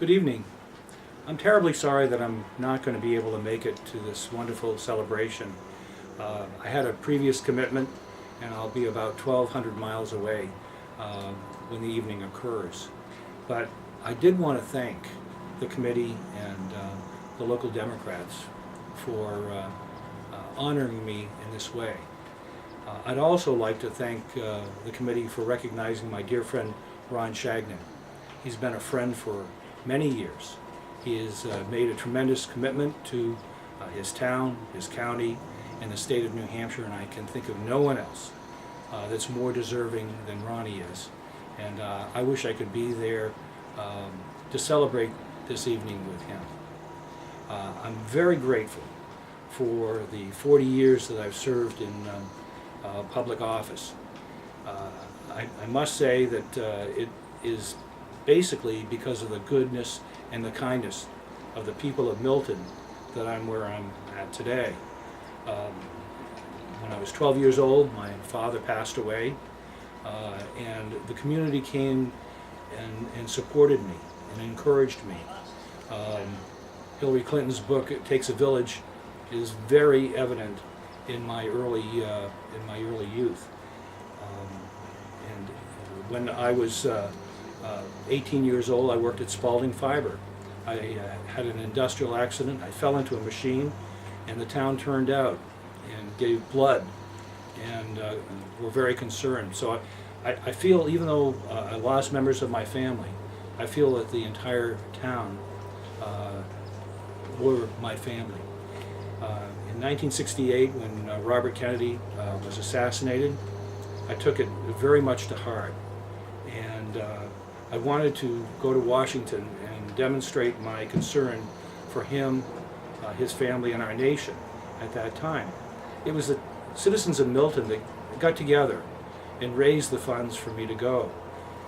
Good evening. I'm terribly sorry that I'm not going to be able to make it to this wonderful celebration. I had a previous commitment and I'll be about 1,200 miles away when the evening occurs. But I did want to thank the committee and the local Democrats for honoring me in this way. I'd also like to thank the committee for recognizing my dear friend Ron Shagnon. He's been a friend for many years. He has made a tremendous commitment to his town, his county, and the state of New Hampshire, and I can think of no one else that's more deserving than Ronnie is. And I wish I could be there to celebrate this evening with him. I'm very grateful for the 40 years that I've served in public office. I must say that it is basically because of the goodness and the kindness of the people of Milton that I'm where I'm at today. When I was 12 years old, my father passed away, and the community came and supported me and encouraged me. Hillary Clinton's book, It Takes a Village, is very evident in my early youth. And when I was 18 years old, I worked at Spalding Fiber. I had an industrial accident. I fell into a machine, and the town turned out and gave blood, and were very concerned. So I feel, even though I lost members of my family, I feel that the entire town were my family. In 1968, when Robert Kennedy was assassinated, I took it very much to heart, and I wanted to go to Washington and demonstrate my concern for him, his family, and our nation at that time. It was the citizens of Milton that got together and raised the funds for me to go.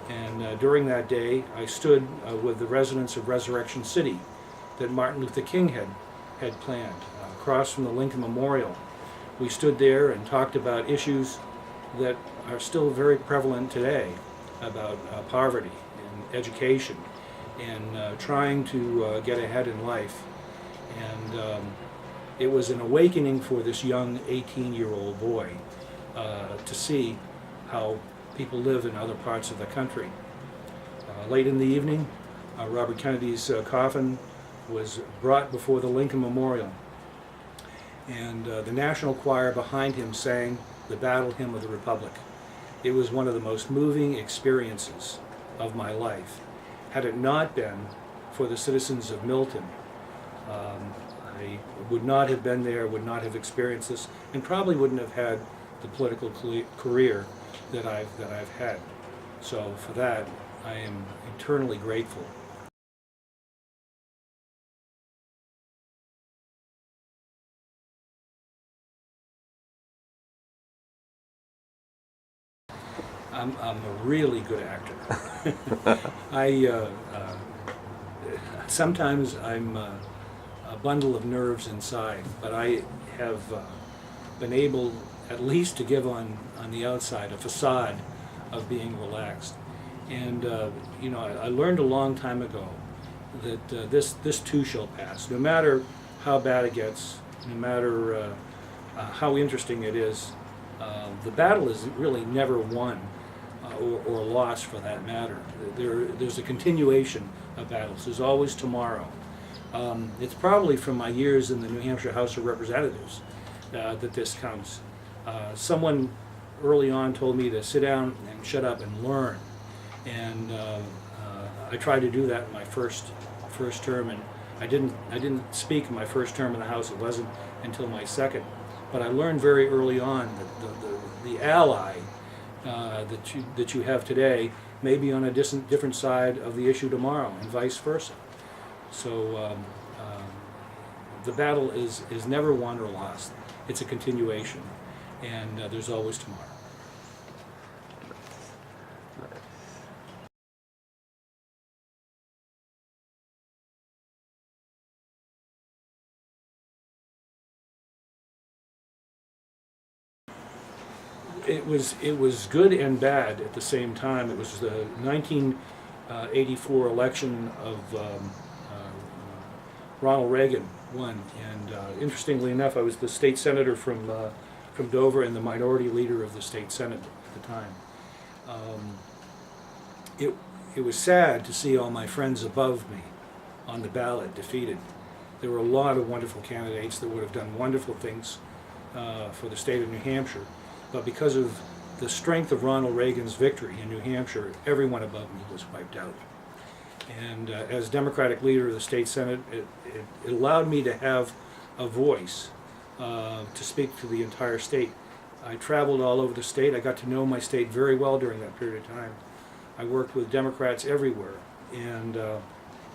And during that day, I stood with the residents of Resurrection City that Martin Luther King had planned, across from the Lincoln Memorial. We stood there and talked about issues that are still very prevalent today, about poverty and education and trying to get ahead in life. And it was an awakening for this young 18-year-old boy to see how people live in other parts of the country. Late in the evening, Robert Kennedy's coffin was brought before the Lincoln Memorial, and the National Choir behind him sang the Battle Hymn of the Republic. It was one of the most moving experiences of my life. Had it not been for the citizens of Milton, I would not have been there, would not have experienced this, and probably wouldn't have had the political career that I've had. So for that, I am eternally grateful. I'm a really good actor. Sometimes I'm a bundle of nerves inside, but I have been able at least to give on the outside a facade of being relaxed. And you know, I learned a long time ago that this too shall pass. No matter how bad it gets, no matter how interesting it is, the battle is really never won or lost, for that matter. There's a continuation of battles. There's always tomorrow. It's probably from my years in the New Hampshire House of Representatives that this comes. Someone early on told me to sit down and shut up and learn, and I tried to do that in my first term, and I didn't speak in my first term in the House. It wasn't until my second. But I learned very early on that the ally that you have today may be on a different side of the issue tomorrow, and vice versa. So the battle is never won or lost. It's a continuation, and there's always tomorrow. it was good and bad at the same time. It was the 1984 election of Ronald Reagan won, and interestingly enough, I was the state senator from Dover and the minority leader of the state senate at the time. It was sad to see all my friends above me on the ballot defeated. There were a lot of wonderful candidates that would have done wonderful things for the state of New Hampshire, but because of the strength of Ronald Reagan's victory in New Hampshire, everyone above me was wiped out. And as Democratic leader of the state senate, it allowed me to have a voice to speak to the entire state. I traveled all over the state. I got to know my state very well during that period of time. I worked with Democrats everywhere, and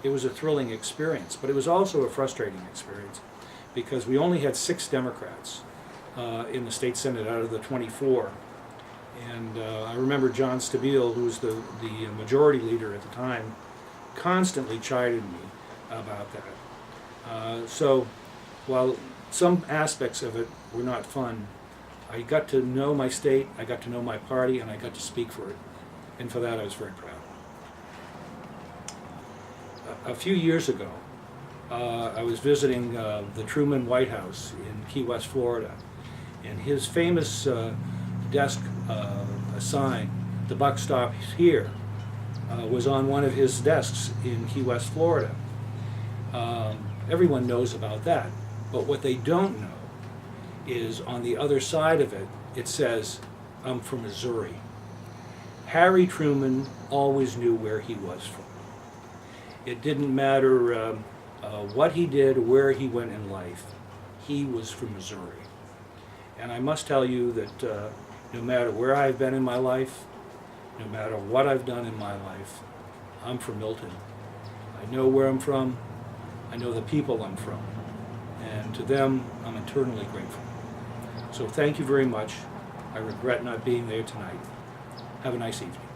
it was a thrilling experience, but it was also a frustrating experience because we only had 6 Democrats in the state senate out of the 24. And I remember John Stabile, who was the majority leader at the time, constantly chided me about that. So while some aspects of it were not fun, I got to know my state, I got to know my party, and I got to speak for it. And for that I was very proud. A few years ago, I was visiting the Truman White House in Key West, Florida, and his famous desk sign, "The buck stops here," was on one of his desks in Key West, Florida. Everyone knows about that, but what they don't know is on the other side of it, it says, "I'm from Missouri." Harry Truman always knew where he was from. It didn't matter what he did or where he went in life. He was from Missouri. And I must tell you that no matter where I've been in my life, no matter what I've done in my life, I'm from Milton. I know where I'm from. I know the people I'm from. And to them, I'm eternally grateful. So thank you very much. I regret not being there tonight. Have a nice evening.